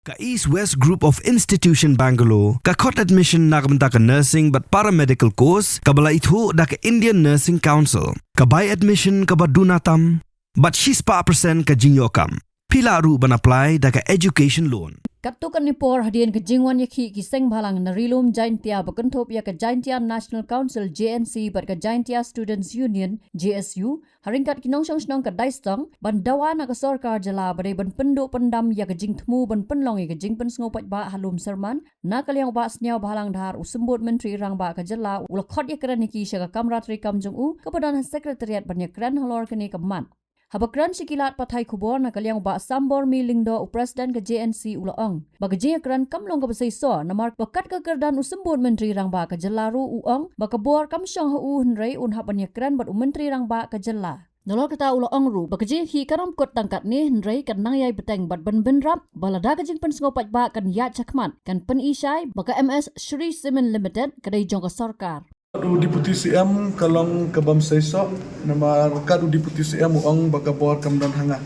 Ka East West Group of Institution Bangalore, ka khot admission na kabanta ka nursing but paramedical course, ka bala itho da ka Indian Nursing Council, ka buy admission ka badunatam, but she's pa percent ka jinyokam. Pila ru ban apply da ka education loan. Katukan ni por hadian ke jingwan yakhi kiseng bhalang na rilum Jaintia bakantop ya ke Jaintia National Council JNC bat ke Jaintia Students Union JSU haringkat kinong song ka daistong ban dawa na ka sarkar jala badai ban penduk pendam ya ke jing temu ban penlong ya ke jing pensngopat ba halum serman na kaliang ba snyau bhalang dhar usembut menteri rang ba ka jala ulkhot ya kran ki sya ka kamrat rikam jong u kepadan sekretariat ban ya kran halor kene keman. Habakran sikilat pathai khubor na kaliang ba sambor mi lingdo presiden ke JNC ulaong. Bagaji kran kamlong ka basay so na mark bakat ka kerdan usembun menteri rang ba ka jalaru uong bakabor kamsyong hu hunrei unhapan ya kran bat menteri rang ba ka jala. Nolor kata ulaong ru bagaji hi karam kot tangkat ni hunrei kan nang yai beteng bat ben benrap balada ka jing pensngopat ba kan ya chakmat kan pen isai baka MS Shri Cement Limited kadai jong ka sarkar. Du Deputi CM kalong kabam sesok nama kadu Deputi CM uang baka bor kamdan hanga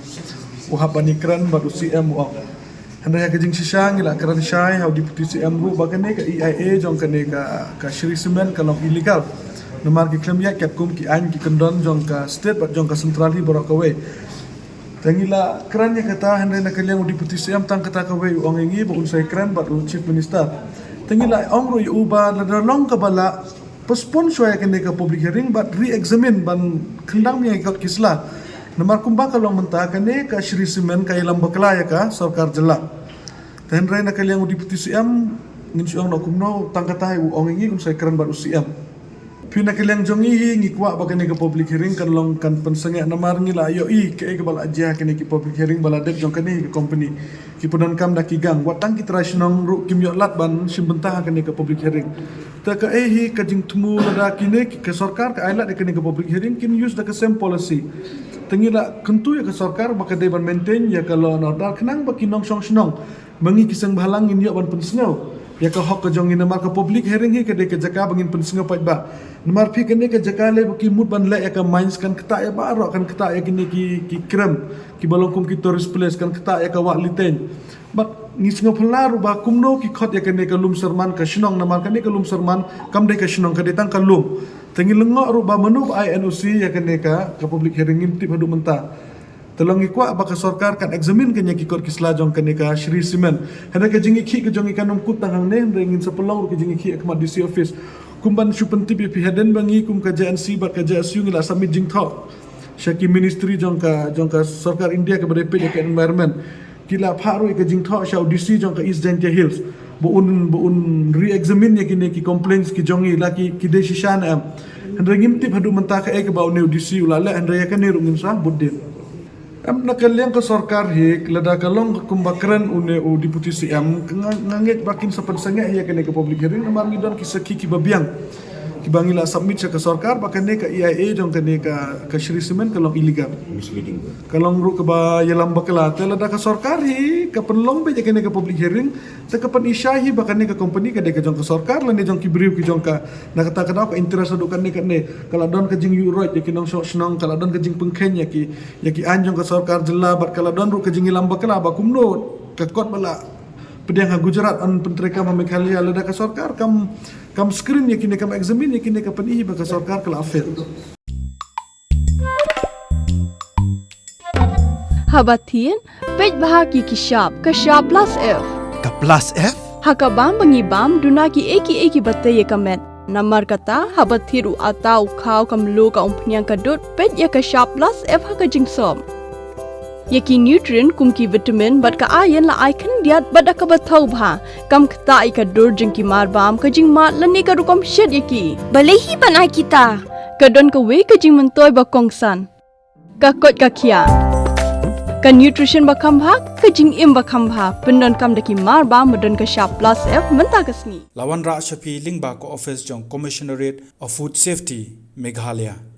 uhapani kran batu CM uang handa ya kajing sisang ila kran syai hau Deputi CM ru baka ne ka EIA jong kane ka Shri Cement kalong illegal nama ki klem ya kat kum ki an ki kendon jong ka state bat jong ka central hi borakawe tangila kran ya kata handa na kaliang Deputi CM tang kata kawe uang ingi bu unsai kran batu Chief Minister tangila ong ru uba la long ka bala postpone soya kene ka public hearing but re-examine ban kendang mi ikot kisla namar kumba kalong menta kene ka Shri Cement ka ilam bakla ya ka sarkar jela ten rai na kaliang Deputi CM ngin suang no kumno tangkatai u ong ingi unsai kran bat CM pina kaliang jongi ngikwa ba kene ka public hearing kan long kan pensenge namar ngila yo i ke bal aja kene ki public hearing bala dek jong kene ka company ki pudan kam da ki gang watang ki trasnong ru kim yo lat ban simbentah kene ka public hearing ta ka hi ka jing temu lada kine ke sarkar ka ailat kene ka public hearing kin use da ka same policy tengila kentu ya ka sarkar baka de ban maintain ya ka law and order kenang ba kinong song snong mangi kisang bhalang in yo ban pensngau ya ka hok ka jong in mar ka public hearing hi ka de ka jaka bangin pensngau pat ba namar phi kene ka jaka le ki mut ban le ya ka mines kan kata ya ba ro kan kata ya kini ki krem ki balongkum ki tourist place kan kata ya ka wa liten but ngisngo phalar ba kumno ki khot ya kene ka lum serman ka shnong namar kene ka lum serman kam de ka shnong ka de tang ka lum tengil lengo ru ba menu INOC ya kene ka public hearing intip hadu menta telong ikwa ba ka sarkar kan examine kenya ki kot kisla jong kene ka Shri Cement hada ka jingi ki ka jong ikanum kut tangang ne ringin sa pelong ki jingi ki akmat DC office kumban supenti pi haden bangi kum ka JNC ba ka JSU ngila submit jing tho syaki ministry jong ka sarkar India ka bade pe ka environment kila pharu ka jing tho sha DC jong ka East Jaintia Hills buun re-examine ya kini ki complaints ki jongi laki ki de shishan am handa ngimtip hadu menta ka ba ne DC ulala handa ya kan rungin sa budin am nakaliang ka sarkar hik lada kalong kumbakran une u Deputi CM ngangit bakin sa pansanga ya kene ka public hearing namar ngidon ki saki ki babiang ki bangila submit sa ka sarkar bakane ka EIA jong kene ka Shri Cement kalong illegal misleading kalong ru ka ba yalam bakla te lada ka sarkar hi ka penlong be kene ka public hearing te ka pan isyahi bakane ka company ka de ka jong ka sarkar lan jong ki brief ki jong ka nakata ka ka interest adu kan ne kala don ka jing uroi de kinong snong kala don ka jing pengken ya ki anjong ka sarkar jela bat kala don ru ka jing ilam bakla ba kumno ka kot bala pedang Gujarat an pentreka Meghalaya lada ka sarkar kam screen ya kini kam examine ya kini ka panihi ba ka sarkar kala affair Habatin pej bahagi kishap kashap plus F Ka plus F? hakabam bangibam dunaki eki batte ye kamet namar kata habathiru atau khaw kamlu ka umpnyang kadut pej ya kashap plus F haka jingsom Yaki nutrient kumki vitamin bat ka ayan la icon diat bat ka bathau bha kam khta ka dur jing ki mar bam ka jing mat lani ka rukom shed yaki balehi banai kita ka don ka we ka jing mentoy ba kongsan ka kot ka khia ka nutrition ba kham bha ka jing im ba kham bha pendon kam daki mar bam modon ka sharp plus F menta kasni Lawan Ra Shafi Lingba ko office jong Commissionerate of Food Safety Meghalaya